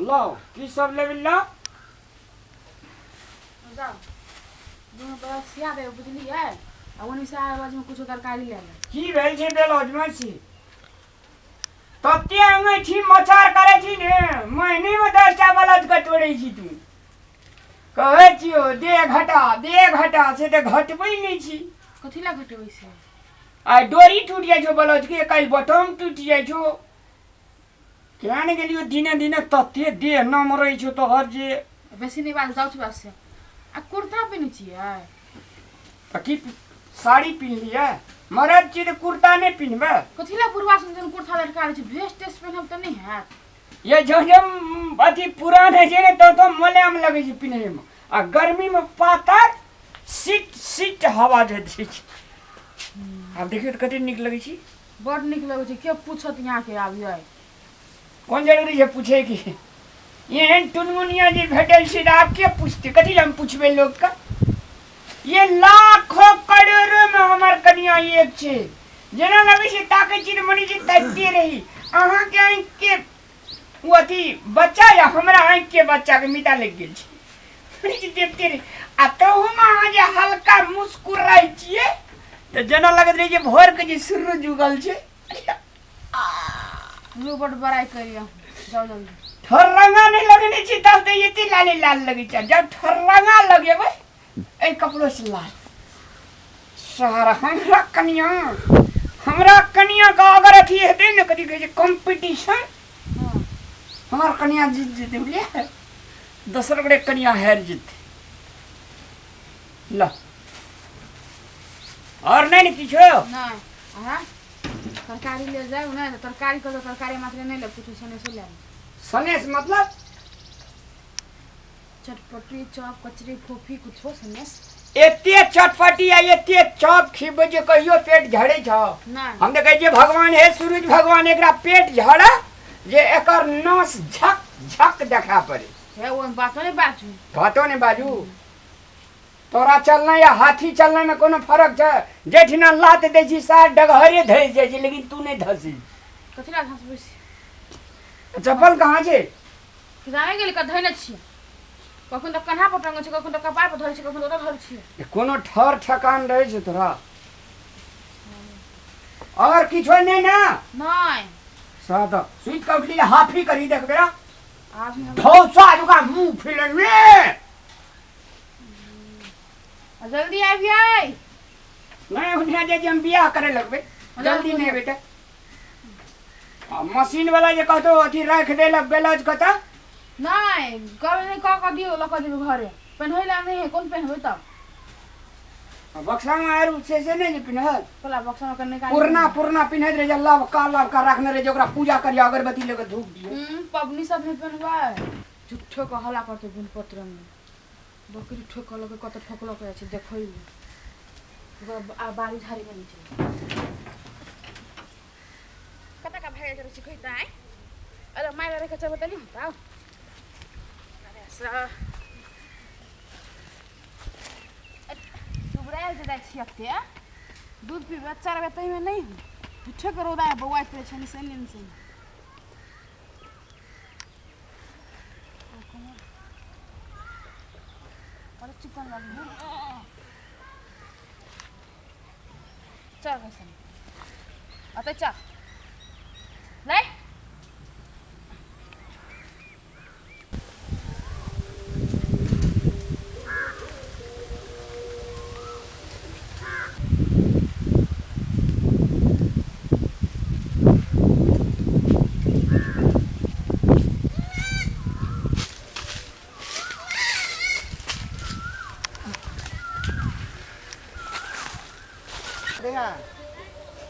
लो की सब लेबे ला जाओ दोनों बड़ा सिया दे बुझलिए आ ओनी से आवाज में कुछ तरकारी ले ले की भेल छै बेलौज में छी तते अंगैठी मचार करे छी ने महीने में 10 टा बलद कटोरे छी तू कहै छियो दे घटा से ते घटबै नहीं छी कथि ला घटेबै से आ डोरी टूट जाइ छो बलद के काल बटम टूट जाइ छो केन गेलियो दिने दिने तते देह न मरै छो तो हर जे बेसी नहीं बात जाऊ छी बात से आ कुर्ता पहने छियै त की साड़ी पहन लिया मरद छी त कुर्ता नहीं पहनबे कथि ला बुढ़वा सुन कुर्ता लटका छै वेस्ट ड्रेस पहनब त नहीं हैत ये जो अति पुरान है जे तो मलयाम लगे छै पिन्हे में आ गर्मी में पातर सीट हवा दे छै अब देखियो त कते निक लगे छी बड़ निक लगे छै के पूछत यहां के आबियै कौन जरूरी है पूछे की एहन टुनमुनिया जी भेटल छै त आप के पूछते कथि ला हम पूछबे लोग का ये लाखों करोड़ों में हमर कन्या एक छे जेना लगे छै ताके छी मनी जी तैते रही अहाँ के आंख के वो अथी बच्चा या हमरा आंख के बच्चा के मिटा लग गेल छै मनी जी देखते रही आ तहु में अहाँ जे हल्का मुस्कुराई छिए त जेना लगत रही जे भोर के जे सूरज उगल छै लो बड़ बड़ाई करियो जाओ जल्दी ठररंगा नहीं लगने छी तब तो ये लाल लाल लगे छ जब ठररंगा लगेबै ए कपड़ो से लाल सारा हमरा कनिया का अगर अथी हेतै न कथी कहै छै कंपटीशन हमार कनिया जीत जेतै बुझलिए दोसर गोटे कनिया हार जेतै ला और नहीं किछो नहीं हां तरकारी ले जाओ ना तरकारी को तरकारी मात्र नहीं ले कुछ सने से ले सनेस मतलब चटपटी चॉप कचरी फोफी कुछ हो सनेस एते चटपटी आ एते चॉप खिबै जे कहियो पेट झड़े छ नहीं हम त कहै जे भगवान हे सूरज भगवान एकरा पेट झड़ा जे एकर नस झक झक देखा पड़े हे वो बातो नहीं बाजू तोरा चलना या हाथी चलना में कोनो फर्क छ जेठिना लात दै छी सार डगहरे धस जाइ छी लेकिन तू नहीं धसी कथि ला घसबै चप्पल कहाँ छे जाने गेल क धैने छी कखन त कन्हा पर टंगल छी कखन त कपार पर धरै छी कखन त धरै छी कोनो ठर ठकान रहे छै तोरा और किछो नहीं ना नहीं सादा सुई का उठली हाफी करी देख बेरा आज में ढोसा जुका मुंह फिलन में जल्दी आबियै नहीं उन्हें जे हम बियाह करे लगबे जल्दी नहीं बेटा मशीन वाला जे कहतो अथी रख देला बेलज कता नहीं कब नहीं क दियो लक दियो घरे पहनैला नहीं कोन पहनबै तब बक्सा में आर से नहीं पिनहल पला बक्सा में करने का पुरना पिनहत रे अल्लाह का रखने रे जोकरा पूजा करिया अगरबत्ती लेके धूप दियो पबनी सब नहीं पहनबै झूठो को हला करते बिन पत्र में बकरी ठोकल के कत ठोकल के छै देखै आ बारी झाड़ी में नीचे कता का भाई जरा सिखैता है अरे माइला रे कच्चा बता नहीं होता अरे ऐसा दुबराल जे दै छियते दूध पीबे चार बे तई में नहीं झूठो के रोदा बौआ पे छनी से नहीं से और चिकन वाली है चल कैसे आता चल नहीं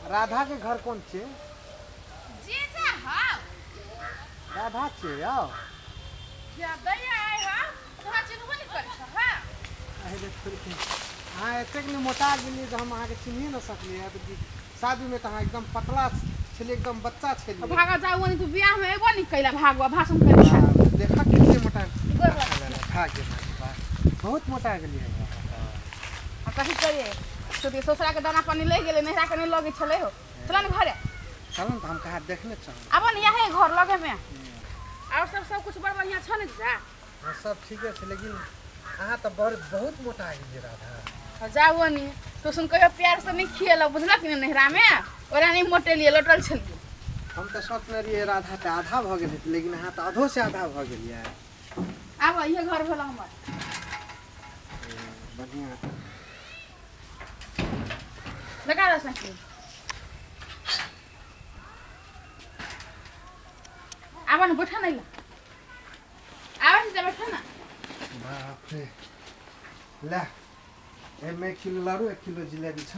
राधा के घर कौन छे जीजा हां राधा छे आओ या दैया आइ हां तोरा चिन्हबो नहीं करै छ हां अहे थोड़ी के हां एतेक ने मोटा गेली जे हम अहाँ के चिन्ह न सकलिए अब शादी में त अहाँ एकदम पतला छले एकदम बच्चा छले भागा जाऊ नहीं तू बियाह में एबो नहीं कैला भागवा भाषण करे देखा कितने मोटा खा के बहुत मोटा गेली है आ कथि करिए तो ससुरा के दाना पानी ले गेले नहरा के नहीं लगे छले हो चला न घरे चल हम कहा देखने चल अब न यही घर लगे में और सब कुछ बड़ बढ़िया छ ने जीजा हाँ, सब ठीके छै लेकिन अहाँ तो बहुत मोटा है ये राधा। जाओ नहीं तो सुन कहियो प्यार से नहीं खिएल बुझलक कि नहरा में ओरा नहीं मोटे लिए लोटल छलिए। हम तो सोचने रहिए राधा तो आधा भ गेल लेकिन अहाँ तो आधो से आधा भ गेलिए। आब ये घर भेल हमर बढ़िया लगा दस नहीं आब न बैठा नहीं ला आब से बैठा ना। बाप रे ला ए किलो लारू 1 किलो जिलेबी छ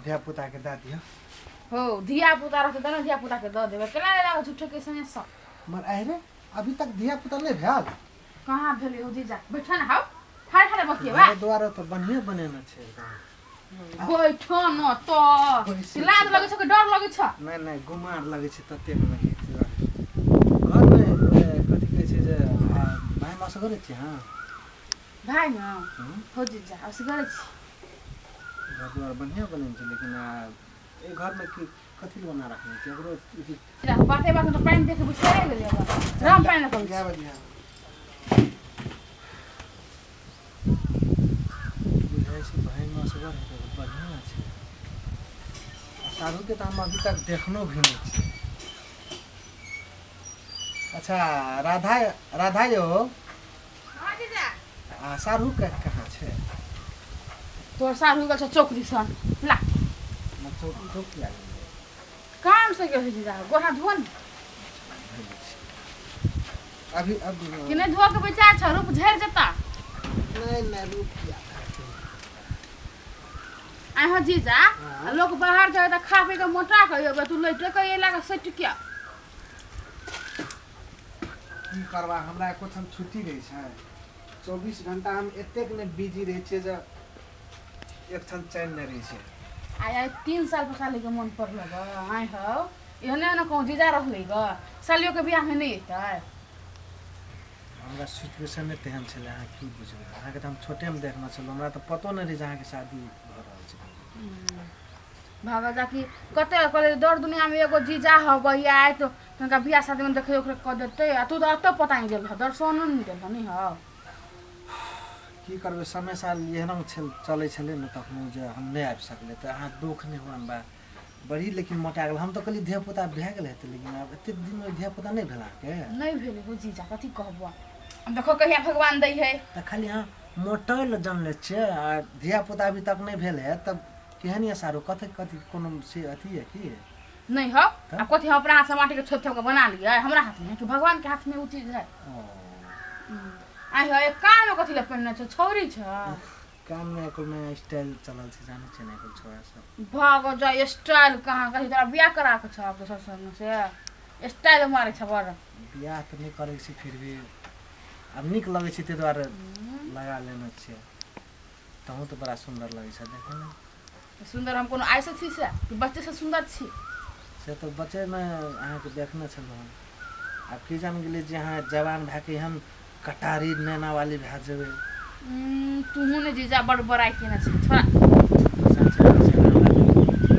धिया पुता के दा दियो। हो धिया पुता रहते त न धिया पुता के द देबे केला लगा झूठो के संगे सब मर आइरे अभी तक धिया पुता नहीं भेल कहां भेले हो जीजा बैठा ना हाउ ठाड़ ठाड़ बकिए बा द्वारा तो बढ़िया बनेना छै बैठो न तो लाज लगे छ कि डर लगे छ। नहीं गुमार लगे छै तते में घर में कथि कहै छै जे भाई मास करे छी। हां भाई न हो जीजा असि करे छी घर द्वार बढ़िया बने छै लेकिन ए घर में की कथि बना रखने छै एकरो जीजा बाते बात तो पानी देखे बुझे गेले अब राम पानी कर क्या बढ़िया बुझाई भाई मास घर बढ़िया छै। साधु के तो हम अभी तक देखनो भी नहीं छी। अच्छा राधा यो हां जीजा सारू के कहाँ छै तोर सारू गल छ चौक दिसन ला मैं चौक लाग काम से गेल जीजा गोहा धोन अभी कि नहीं धो के बेचा छ रूप झड़ जता नहीं रुक आ हो जीजा लोग बाहर जाए त खा पी के मोटा कहियो तू लइटे के ये लागा सट क्या की करबा हमरा एको हम छुट्टी रही छै 24 घंटा हम एतेक ने बिजी रही छै जे एक क्षण चैन नहीं रही छै। आय 3 साल पर साली के मन पड़ल ग आय हो एहने न कहूं जीजा रहले ग सालियो के बियाह में नहीं एतै हमरा सिचुएशन में तेहन छले अहाँ की बुझबै अहाँ के त हम छोटे में देखना छल हमरा त पतो नहीं रही जहाँ के शादी भ रहल छै। भागा जाकि कते करे दर दुनिया में एगो जीजा हो गई आय तो तनका बियाह शादी में देखे ओकरे क देते आ तू तो अत पता नहीं गेल दर्शन नहीं देल नहीं हो की करबै समय साल एहना चले छले न तखनो जे हम नहीं आबि सकले त अहाँ दुख नहीं हुआ बा बड़ी लेकिन मोटा गेल हम तो कहली धिया पुता भए गेल हेतै लेकिन अब एते दिन में धिया पुता नहीं भेला के नहीं भेले हो जीजा कथि कहबो हम देखो कहिया भगवान दै है त खाली हां मोटल जानले छै आ धिया पुता अभी तक नहीं भेल है तब केहन या सारो कथि कोनो से अथी है की नहीं हो अब कथि हम अपना हाथ से माटी के छोप छोप के बना लिया हमरा हाथ में कि भगवान के हाथ में उ चीज है। आय हो एक काम में कथि ले पहनना छ छौरी छ काम में कुल में स्टाइल चलल छै जाने छै ना कुल छोरा सब भाग जा स्टाइल कहां कहि तोरा बियाह करा के छ आपके ससुर से स्टाइल मारे छ बड़ बियाह त नहीं करे छी फिर भी अब निक लगे छै ते द्वारा लगा लेना छै तहु तो बड़ा सुंदर लगे छै देखे ना सुंदर हम कोनो ऐसे छी से कि बच्चे से सुंदर छी से तो बच्चे में अहाँ के देखना छल हम अब की जान गेले जे अहाँ जवान भए के हम कटारी नैना वाली भए जेबै तूहू ने जीजा बड़ बड़ाई केना छी थोड़ा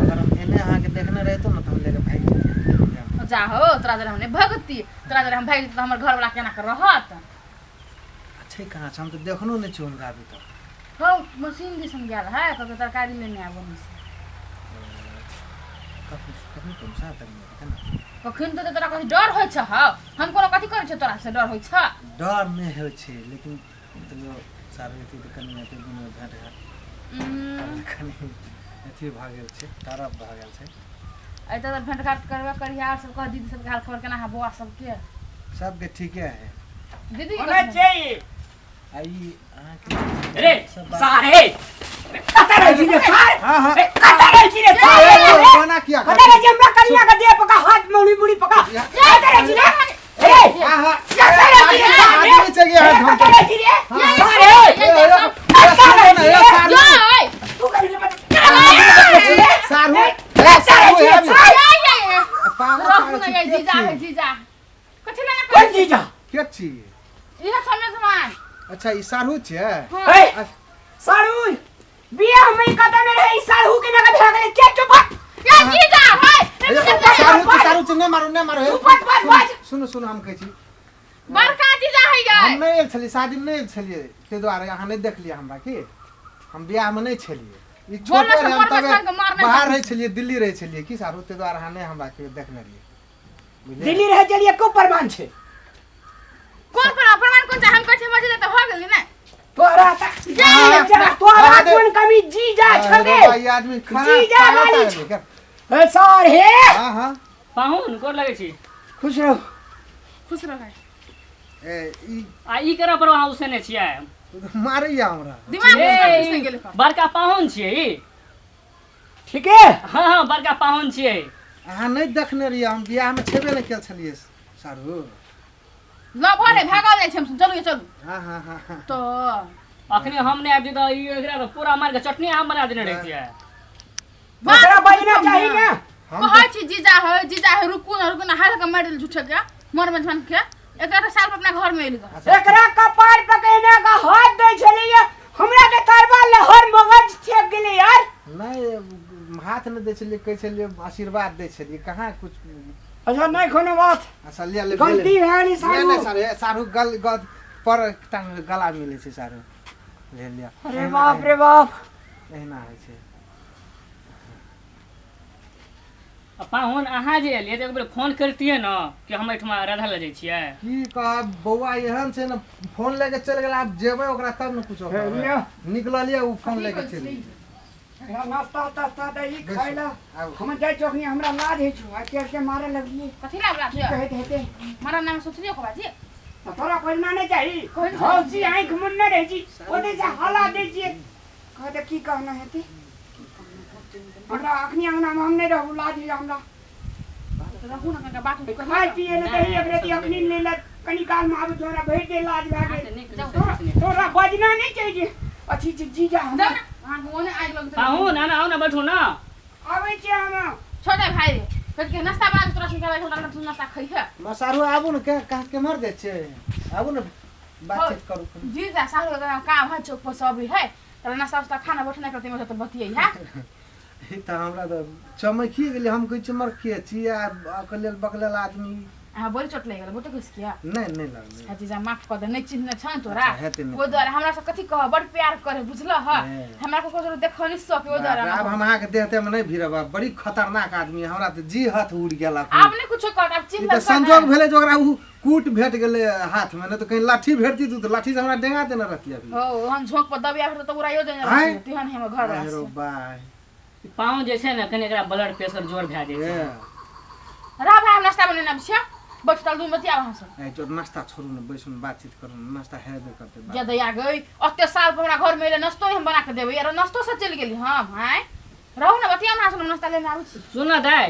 अगर हम एने अहाँ के देखने रहतो न त हम लेके भाग जेतिए जा हो तोरा जरे हमने भगती तोरा जरे हम भाग त हमर घर वाला केना कर रहत अच्छे कहाँ छ हम तो देखनो नहीं छी उनका अभी तक हो मशीन दिसन गेल है कतो तरकारी लेने आबो नहीं से कखनी तुम साथ तक नहीं है ना कखन तो तोरा कथि डर होय छ ह हम कोनो कथि करे छ तोरा से डर होय छ डर नहीं होय छै लेकिन तो सारे एती त कनी एती दुनो भेट है कनी एती भ गेल छै तरफ भ गेल छै आई त भेंट घाट करबे करिया सब कह दीदी सब हाल खबर केना है बुआ सब के सबके ठीके है दीदी होना चाहिए आई अहाँ के रे सारे कता रह जी रे सारे हां हां कता रह जी रे सारे बना किया कता रह जमरा कनिया का दे पका हाथ मुड़ी मुड़ी पका कता रह जी रे ए हां हां कता रह जी रे आदमी चाहिए हम कता रह जी रे सारे कता रह जी रे तू कर ले सारू जीजा कथि ले कौन जीजा के छी इहे समय समान अच्छा ई सारू छै ए सारू बियाह में कता न रहे सारू के ना भाग ले के चुप या जीजा है सारू छै नहीं मारो सुपट बात बात सुनो सुनो हम कहै छी हम नहीं आयल छलियै शादी में नहीं आयल छलियै ताहि दुआरे अहाँ नहीं देखलियै हमरा की हम बियाह में नहीं छलियै ई छोटे रहे हम तबे बाहर रहे छलियै दिल्ली रहे छलियै की सारू ताहि दुआरे अहाँ नहीं हमरा के देखने रहियै दिल्ली रह चलिए को प्रमाण छे कोन प्रमाण कोन हम कठे मजे त हो गेली ना तोरा तोरा कोन कमी जी जा छगे ये आदमी खराब ए सर हे हां हां पाहुन गोर लगै छी खुश रहो ए ई करा पर वहां उसने छियै मारैया हमरा दिमाग में घुस गेल बड़का पाहुन छियै ई ठीक है हां हां बड़का पाहुन छियै अहाँ नहीं देखने रहियै हम बियाह में छेबे नहीं केल छलियै सारू ल भरे भागल जाय छै हम चलू हां हां हां तो अखनी हम नहीं आबि त ई एकरा तो पूरा मार के चटनी हम बना देने रहतियै बकरा बजना चाहिए ना कहै छी जीजा है रुकू ना हाल के मार झूठे के मर में झन के एकरा साल पर अपना घर में एली एकरा कपार पकैने का हाथ दै छलिए हमरा के तरबा लहर मगज छेक गेले यार नहीं हाथ नहीं दे छलिए कह छलिए आशीर्वाद दे छलिए कहाँ कुछ अच्छा नहीं कोनो बात अच्छा ले ले गलती है नहीं सारू नहीं सारू सारू गल पर टांग गला मिले छै सारू ले लिया अरे बाप रे बाप एहना है छै पाहुन अहाँ जे एलियै त एक बेर फोन करतियै न कि हम एठमा राधा ल जाइ छियै की कहब बौआ एहन छै न फोन लेके चल गेल आब जेबै ओकरा तब न कुछो निकललिए उ फोन लेके चल नाश्ता दही खाइला हम जाय चौकनी हमरा लाज है छु आ के मारे लगलिए कथि ला बला कहत हेते मारा नाम सोचलियो बाजी तोरा कहना नहीं चाहिए हौसी आंख मुन्ने रह जी ओदे से हला दे जी कहते की कहना हेते हमरा अखनी अंगना में हम नहीं रहू लाज है हमरा रहू ना का बात खाय पिए ले दही एकरे ती अखनी ले ले कनी काल में आब तोरा भेट दे लाज भागे तोरा बजना नहीं चाहिए अच्छी जीजा हम हां ओने आइ लग पाहुन आना आउन बैठू न आबै छी हम छोटे भाई कह के नाश्ता बना तोरा सुन के बैठल तू नाश्ता खइ है मसारू आबू न के मर दे छै आबू न बातचीत करू जीजा सारू का काम है चौक पर सब है तोरा नाश्ता खाना बैठना करते में तो बतियै है त हमरा त चमकी गेली हम कह चमर के छी आ अकलेल बकलेल आदमी हां बोल चोट ले गेल बोटे किस किया नहीं लगले हां जीजा माफ कर दे नहीं चिन्ह छन तोरा हेते नहीं ओ द्वारा हमरा से कथि कह बड़ प्यार करे बुझला ह हमरा को कोनो देखो नहीं सके ओ द्वारा अब हम अहाँ के देहते में नहीं भिरब बड़ी खतरनाक आदमी हमरा त जी हाथ उड़ गेल आप ने कुछ कर अब चिन्ह त संजोग भेले जो ओकरा उ कूट भेट गेले हाथ में न त कहीं लाठी भेटती त लाठी से हमरा डेंगा देना रहती अभी ओ हम झोंक पर दबिया फिर तो उड़ाइयो देना तिहन हम घर अरे आसे बाय पाहुन जे छै न कनी एकरा ब्लड प्रेशर जोर भए जाइ छै रा भाई हम नाश्ता बनेना छिया बैठल दूं बतिया वहां से ए जो नाश्ता छोड़ू न बैसू न बातचीत करू न नाश्ता हेबे करते बात जे दया गई अत्ते साल पर हमरा घर में ले नाश्तो हम बना के देबै यार नाश्तो से चल गेली हम हैं रहू न बतिया ना सुन नाश्ता लेने आबै छी सुन दाई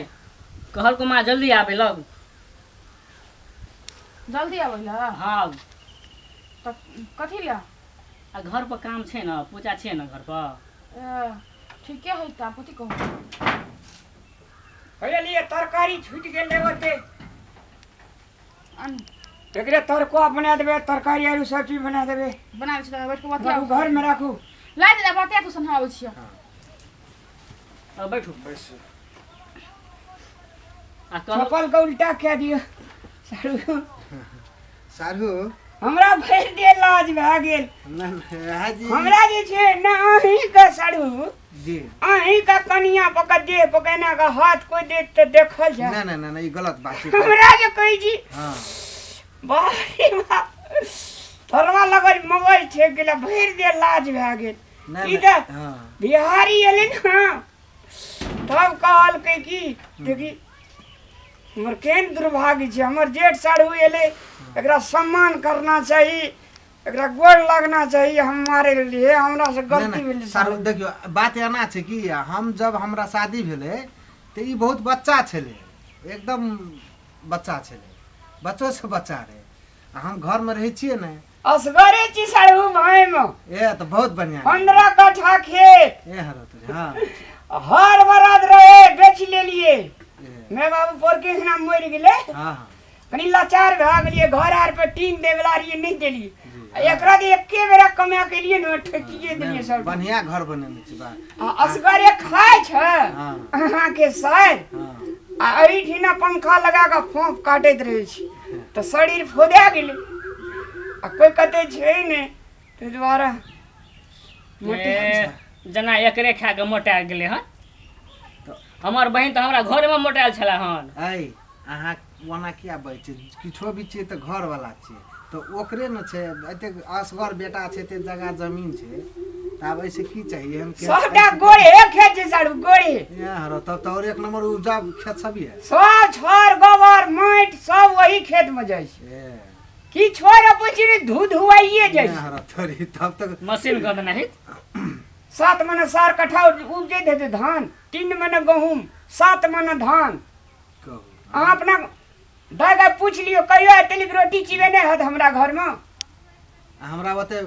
कहल को मां जल्दी आबे लग जल्दी आबै ल हां त कथि ला आ घर पर काम छै न पूजा छै न घर पर ठीके है त कथि कहू कहलिए तरकारी छूट गेल होते एकरे तरको बना देबे तरकारी आलू सब चीज बना देबे बना के बैठ के बतिया घर में राखू ला दे बतिया तू सन आबै छी अब बैठू बैसू आ कहल चप्पल का उल्टा क्या दियो सारू सारू हमरा भर दे लाज भए गेल नहीं हाजी हमरा जे छै ना अहीं का सारू जी अहीं का कनिया पकड़ दे पकड़ना का हाथ कोई दे तो देखल जा नहीं गलत बात है हमरा जे कहि जी हां बाप रे बाप थरवा लगल मगज छे गेला भर दे लाज भए गेल इधर हां बिहारी एले ना तब कहल के की देखी हमर केन दुर्भाग्य छै हमर जेठ साढ़ू एले एकरा सम्मान करना चाहिए एकरा गोड़ लगना चाहिए हमारे लिए हमरा से गलती भेल सारू देखियो बात एना छै कि हम जब हमरा शादी भेले त ई बहुत बच्चा छले एकदम बच्चा छले बच्चो से बच्चा रहे हम घर में रहे छिए ने असगरे छी साढ़ू भाई में ए त बहुत बढ़िया 15 कट्ठा खेत ए हरो तुझे हां हर बराद रहे बेच लेलिए मैं बाबू पर के नाम मर गेले हां कनी लाचार भए गेलिए घर आर पे टीन देवला रहिए नहीं देलिए एकरा दे एके बेरा कमा के लिए न ठकिए देलिए सब बढ़िया घर बनेने छी बा असगरे खाय छ हां अहाँ के सर हां आ एही ठिना पंखा लगा के फोंफ काटैत रहे छी त शरीर फोड़ा गेले आ कोई ते छै ने ते द्वारा जना एकरे खा के मोटा गेले हन तो हमर बहिन तो हमरा घर में मोटायल छला हन ऐ अहाँ ओना किया बचे किछो भी छियै तऽ घर वाला छियै तो ओकरे न छै एते असगर बेटा छै एते जगह जमीन छै त आब ऐसे की चाहिए हम के सबटा गोड़े खेत छै सारू गोड़े यार तब तो और एक नंबर उपजा खेत सब है सब छर गोबर माटि सब वही खेत में जाइ छै की छोड़ पूछी ने धुआइए जाइ छै यार तोरी तब तक मशीन गद नहीं 7 मन सार कट्ठा उपजे देते धान 3 मन गहूम 7 मन धान कहू अहाँ अपना दादा पूछ लियो कहियो तेलिक रोटी चिबे नहीं हत हमरा घर में हमरा ओते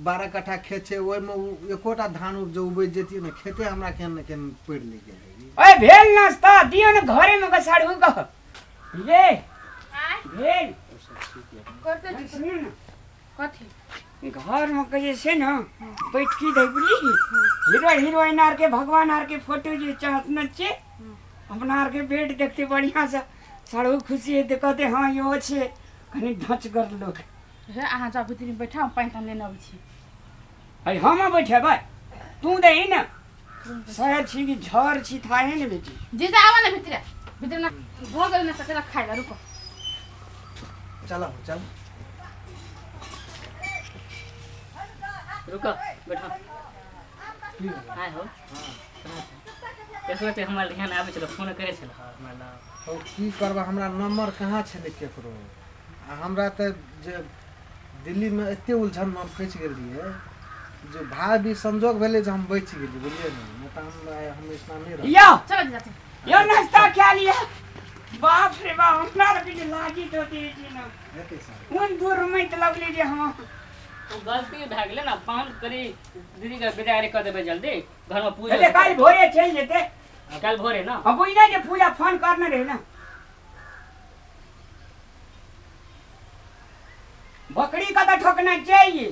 12 कट्ठा खेत छै ओइ में एकोटा धान उपजो उपज जेतियै ने खेते हमरा केन न केन पड़ ले गेलै ओए भेल नाश्ता दियो न घरे में सारू कह ये भेल करते छी सुन न कथी घर में कहे से ना बैठकी दे बुली हीरो हीरोइन आर के भगवान आर के फोटो जे चाहत न छे अपना आर के बेड देखते बढ़िया से सारू खुशी है कहते हाँ यो छे कनी ढच कर लोग हे अहाँ जा भीतर में बैठा पानी तान लेने आबै छी अरे हम बैठे भाई तू दे न शहर छी कि झर छी था है न बेटी जीजा आवा ना भीतर ना भो गेल ना चला खाइला रुको चलो चल रुको बैठो आय हो देखो ते हमरा ध्यान आबै छल फोन करे छल हमरा ना तो की करबा हमरा नंबर कहाँ छले केकरो आ हमरा त जे दिल्ली में एते उलझन में फंस गेल रहिए जो भाई भी संजोग भेले जे हम बच गेली बुझलिए न त हम इतना नहीं रह या चलो जीजा यो नाश्ता क्या लिया बाप रे बाप हमरा के लागी तो दी न हेते सर उन दूर में त लगली जे हम तो गलती भ गेले ना फोन करी दीदी के विदाई कर देबे जल्दी घर में पूजा अरे काल भोरे चल जेते कल भोरे ना हम बुझना जे पूजा फोन करने रहे ना बकरी का तो ठोकना चाहिए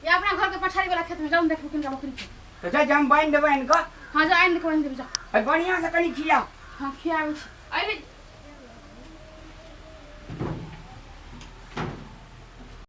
ये अपना घर के पछाड़ी वाला खेत में जाऊं देखो किनका बकरी छै तो जा जम बांध देबे इनका हां जा आइन देखो आइन दे जा बढ़िया से कनी खिया हां खियाबै छी अइले